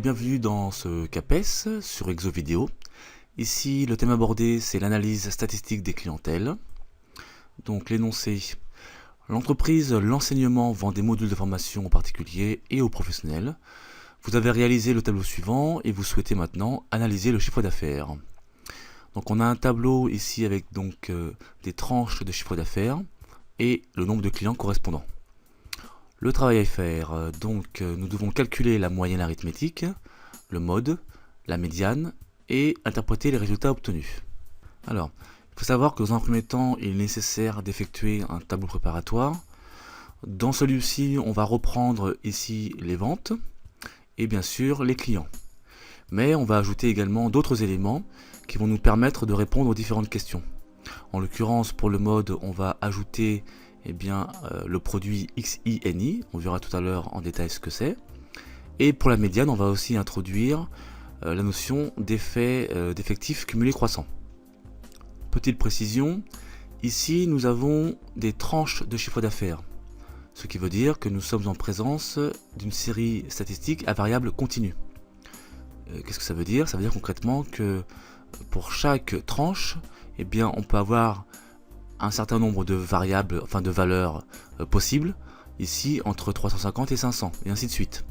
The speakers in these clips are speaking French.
bienvenue dans ce CAPES sur ExoVideo. Ici, le thème abordé, c'est l'analyse statistique des clientèles. Donc l'énoncé: l'entreprise L'Enseignement vend des modules de formation aux particuliers et aux professionnels. Vous avez réalisé le tableau suivant et vous souhaitez maintenant analyser le chiffre d'affaires. Donc on a un tableau ici avec donc des tranches de chiffre d'affaires et le nombre de clients correspondants. Le travail à faire, nous devons calculer la moyenne arithmétique, le mode, la médiane et interpréter les résultats obtenus. Alors, il faut savoir que dans un premier temps, il est nécessaire d'effectuer un tableau préparatoire. Dans celui-ci, on va reprendre ici les ventes et bien sûr les clients. Mais on va ajouter également d'autres éléments qui vont nous permettre de répondre aux différentes questions. En l'occurrence, pour le mode, on va ajouter le produit XINI, on verra tout à l'heure en détail ce que c'est. Et pour la médiane, on va aussi introduire la notion d'effectif cumulé croissant. Petite précision, ici nous avons des tranches de chiffre d'affaires, ce qui veut dire que nous sommes en présence d'une série statistique à variable continue. Qu'est-ce que ça veut dire? Ça veut dire concrètement que pour chaque tranche, on peut avoir un certain nombre de variables, enfin de valeurs possibles, ici entre 350 et 500, et ainsi de suite.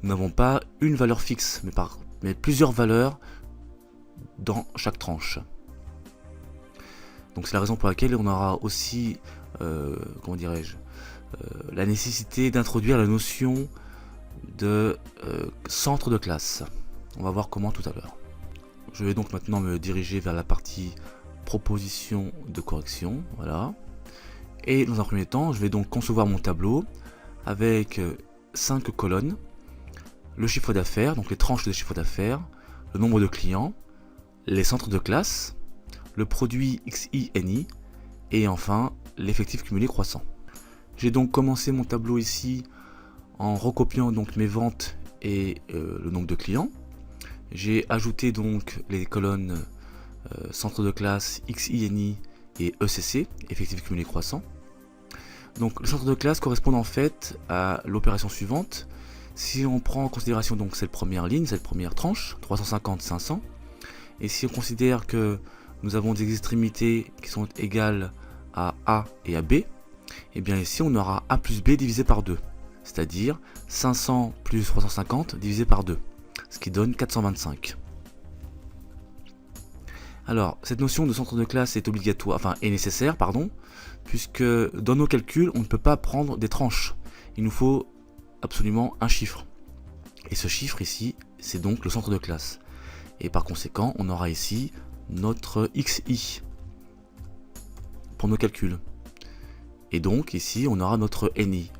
Nous n'avons pas une valeur fixe, mais plusieurs valeurs dans chaque tranche. Donc c'est la raison pour laquelle on aura aussi, la nécessité d'introduire la notion de centre de classe. On va voir comment tout à l'heure. Je vais donc maintenant me diriger vers la partie proposition de correction, voilà. Et dans un premier temps, je vais donc concevoir mon tableau avec 5 colonnes: le chiffre d'affaires, donc les tranches de chiffre d'affaires, le nombre de clients, les centres de classe, le produit XINI et enfin l'effectif cumulé croissant. J'ai donc commencé mon tableau ici en recopiant donc mes ventes et le nombre de clients. J'ai ajouté donc les colonnes centre de classe, XINI et ECC, effectif cumulé croissant. Donc le centre de classe correspond en fait à l'opération suivante. Si on prend en considération donc cette première ligne, cette première tranche, 350-500, et si on considère que nous avons des extrémités qui sont égales à A et à B, et bien ici on aura A plus B divisé par 2, c'est-à-dire 500 plus 350 divisé par 2, ce qui donne 425. Alors, cette notion de centre de classe est nécessaire, puisque dans nos calculs, on ne peut pas prendre des tranches. Il nous faut absolument un chiffre. Et ce chiffre ici, c'est donc le centre de classe. Et par conséquent, on aura ici notre XI pour nos calculs. Et donc ici, on aura notre NI.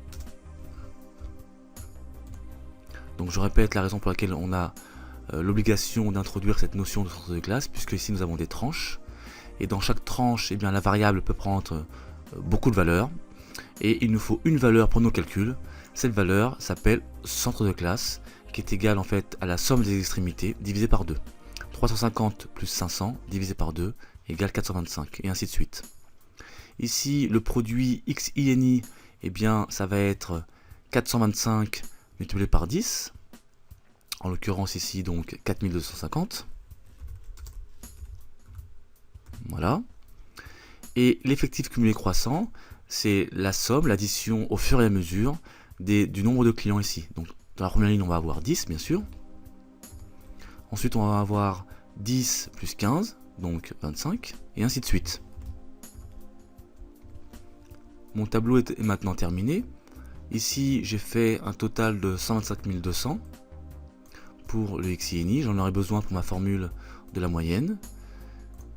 Donc je répète la raison pour laquelle on a l'obligation d'introduire cette notion de centre de classe, puisque ici nous avons des tranches, et dans chaque tranche, la variable peut prendre beaucoup de valeurs, et il nous faut une valeur pour nos calculs. Cette valeur s'appelle centre de classe, qui est égale en fait à la somme des extrémités divisée par 2. 350 plus 500 divisé par 2 égale 425, et ainsi de suite. Ici, le produit XINI, ça va être 425 multiplié par 10, en l'occurrence ici donc 4250. Voilà. Et l'effectif cumulé croissant, c'est la somme, l'addition au fur et à mesure du nombre de clients ici. Donc dans la première ligne, on va avoir 10 bien sûr. Ensuite, on va avoir 10 plus 15, donc 25, et ainsi de suite. Mon tableau est maintenant terminé. Ici, j'ai fait un total de 125 200 pour le XINI. J'en aurai besoin pour ma formule de la moyenne.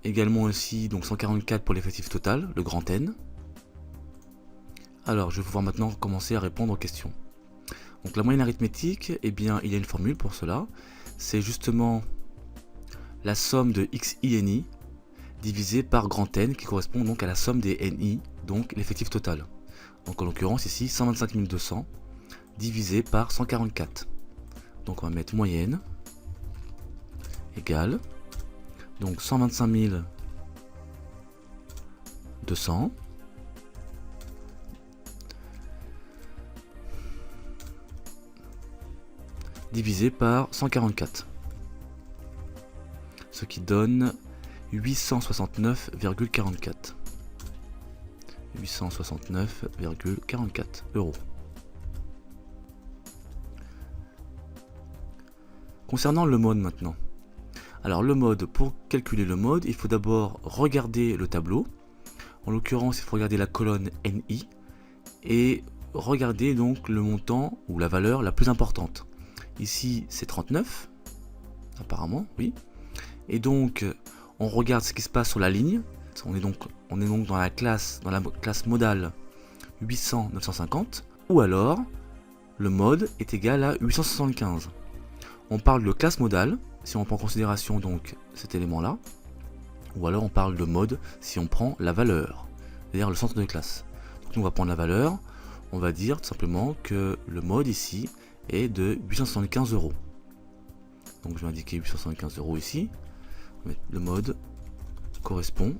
Également aussi donc 144 pour l'effectif total, le grand N. Alors, je vais pouvoir maintenant commencer à répondre aux questions. Donc la moyenne arithmétique, il y a une formule pour cela. C'est justement la somme de XINI divisé par grand N, qui correspond donc à la somme des NI, donc l'effectif total. Donc en l'occurrence ici 125 200 divisé par 144. Donc on va mettre moyenne égale donc 125 200 divisé par 144. Ce qui donne 869,44. 869,44 euros. Concernant le mode maintenant. Alors le mode, pour calculer le mode, il faut d'abord regarder le tableau. En l'occurrence, il faut regarder la colonne NI et regarder donc le montant ou la valeur la plus importante. Ici, c'est 39, apparemment, oui. Et donc, on regarde ce qui se passe sur la ligne. On est donc dans la classe modale 800-950, ou alors le mode est égal à 875. On parle de classe modale si on prend en considération donc cet élément-là, ou alors on parle de mode si on prend la valeur, c'est-à-dire le centre de classe. Donc nous, on va prendre la valeur, on va dire tout simplement que le mode ici est de 875 euros. Donc je vais indiquer 875 euros ici. Le mode correspond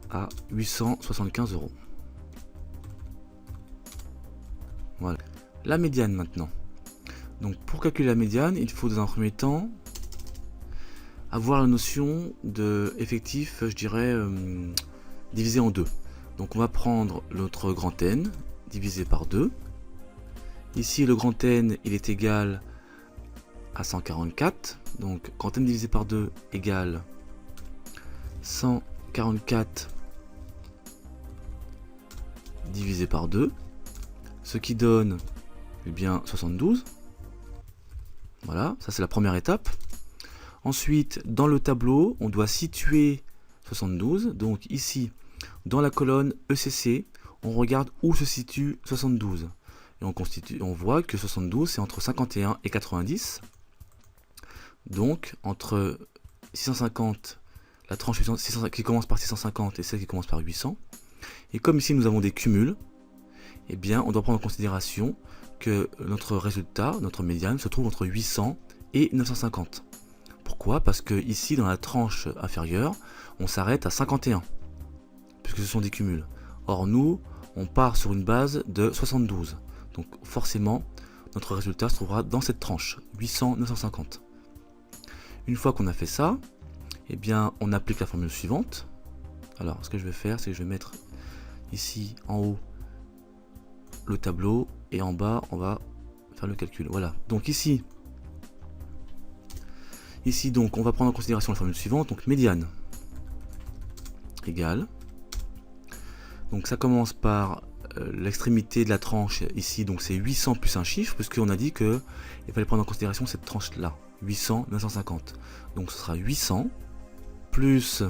à 875 euros. Voilà. La médiane maintenant. Donc pour calculer la médiane, il faut dans un premier temps avoir la notion de effectif, je dirais, divisé en deux. Donc on va prendre notre grand N divisé par 2. Ici le grand N il est égal à 144. Donc grand N divisé par 2 égale 144 divisé par 2. Ce qui donne eh bien 72. Voilà, ça c'est la première étape. Ensuite, dans le tableau, on doit situer 72. Donc ici, dans la colonne ECC, on regarde où se situe 72. Et on voit que 72, c'est entre 51 et 90. Donc, entre 650, la tranche qui commence par 650 et celle qui commence par 800. Et comme ici, nous avons des cumuls, eh bien, on doit prendre en considération que notre résultat, notre médiane, se trouve entre 800 et 950. Pourquoi? Parce que ici, dans la tranche inférieure, on s'arrête à 51, puisque ce sont des cumuls. Or, nous, on part sur une base de 72. Donc, forcément, notre résultat se trouvera dans cette tranche, 800-950. Une fois qu'on a fait ça, eh bien, on applique la formule suivante. Alors, ce que je vais faire, c'est que je vais mettre ici, en haut, le tableau, et en bas, on va faire le calcul. Voilà. Donc ici, donc, on va prendre en considération la formule suivante. Donc, médiane égale. Donc, ça commence par l'extrémité de la tranche ici. Donc, c'est 800 plus un chiffre, puisqu'on a dit qu'il fallait prendre en considération cette tranche-là. 800, 950. Donc, ce sera 800 plus,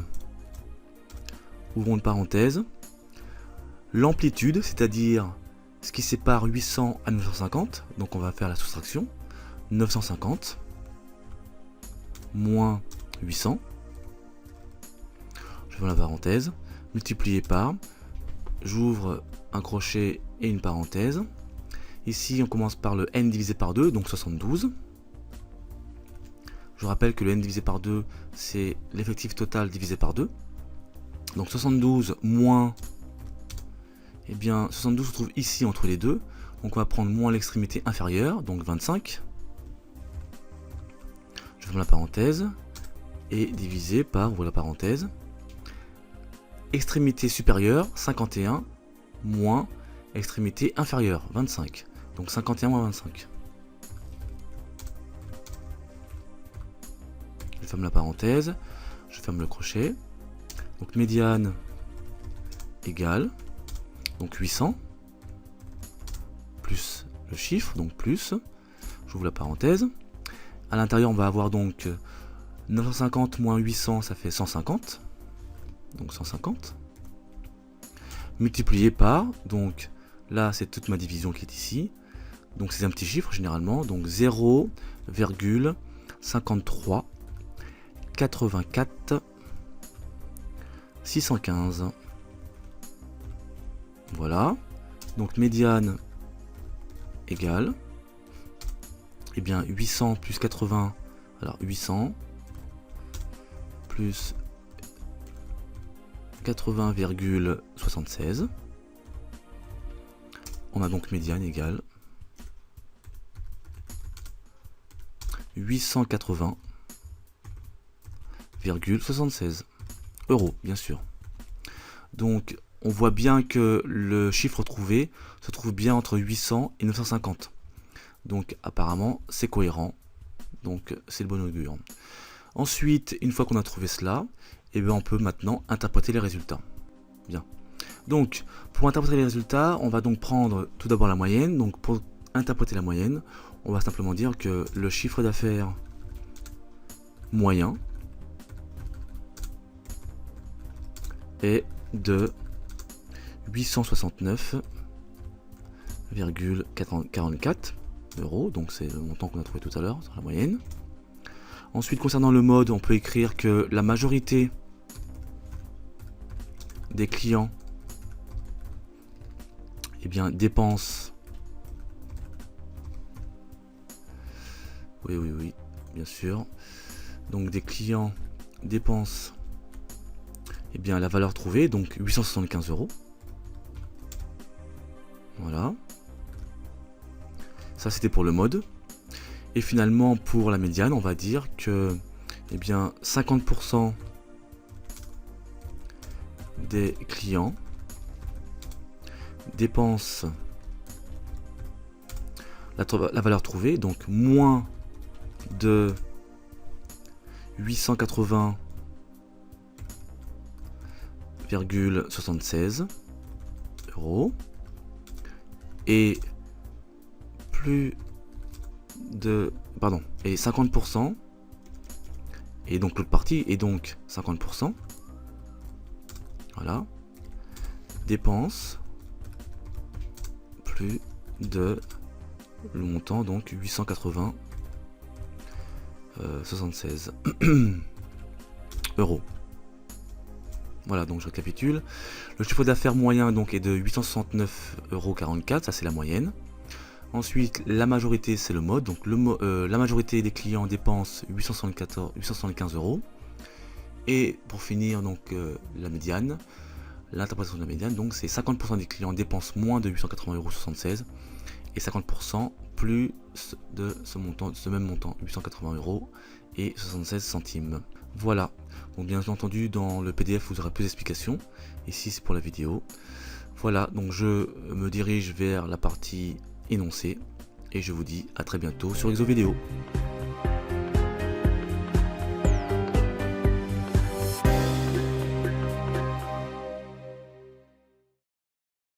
ouvrons une parenthèse, l'amplitude, c'est-à-dire ce qui sépare 800 à 950, donc on va faire la soustraction, 950 moins 800, je ferme la parenthèse, multiplié par, j'ouvre un crochet et une parenthèse, ici on commence par le n divisé par 2, donc 72, je rappelle que le n divisé par 2 c'est l'effectif total divisé par 2, donc 72 moins, eh bien 72 se trouve ici entre les deux, donc on va prendre moins l'extrémité inférieure, donc 25, je ferme la parenthèse, et divisé par, ouvre la parenthèse, extrémité supérieure, 51, moins extrémité inférieure, 25, donc 51 moins 25. Je ferme la parenthèse, je ferme le crochet, donc médiane égale, donc 800, plus le chiffre, donc plus, j'ouvre la parenthèse, à l'intérieur on va avoir donc 950 moins 800, ça fait 150, donc 150, multiplié par, donc là c'est toute ma division qui est ici, donc c'est un petit chiffre généralement, donc 0,53 84 615. Voilà, donc médiane égale, eh bien 800 plus 80, alors 800 plus 80,76, on a donc médiane égale 880,76 euros, bien sûr. Donc on voit bien que le chiffre trouvé se trouve bien entre 800 et 950. Donc apparemment c'est cohérent, donc c'est le bon augure. Ensuite, une fois qu'on a trouvé cela, eh bien, on peut maintenant interpréter les résultats. Bien. Donc pour interpréter les résultats, on va donc prendre tout d'abord la moyenne. Donc pour interpréter la moyenne, on va simplement dire que le chiffre d'affaires moyen est de 869,44 euros, donc c'est le montant qu'on a trouvé tout à l'heure sur la moyenne. Ensuite, concernant le mode, on peut écrire que la majorité des clients dépensent, oui, bien sûr, donc des clients dépensent la valeur trouvée, donc 875 euros. Voilà. Ça, c'était pour le mode. Et finalement, pour la médiane, on va dire que 50% des clients dépensent la valeur trouvée, donc moins de 880,76 euros et plus de et 50%, et donc l'autre partie est donc 50%, voilà, dépenses plus de le montant, donc 880,76 euros. Voilà, donc je récapitule. Le chiffre d'affaires moyen donc est de 869,44 euros, ça c'est la moyenne. Ensuite, la majorité c'est le mode, donc la majorité des clients dépensent 875 euros. Et pour finir, donc la médiane, l'interprétation de la médiane, donc c'est 50% des clients dépensent moins de 880,76 euros et 50% plus de ce montant, ce même montant, 880 euros et 76 centimes. Voilà, donc bien entendu dans le PDF vous aurez plus d'explications, ici c'est pour la vidéo. Voilà, donc je me dirige vers la partie énoncé et je vous dis à très bientôt sur Exovideo.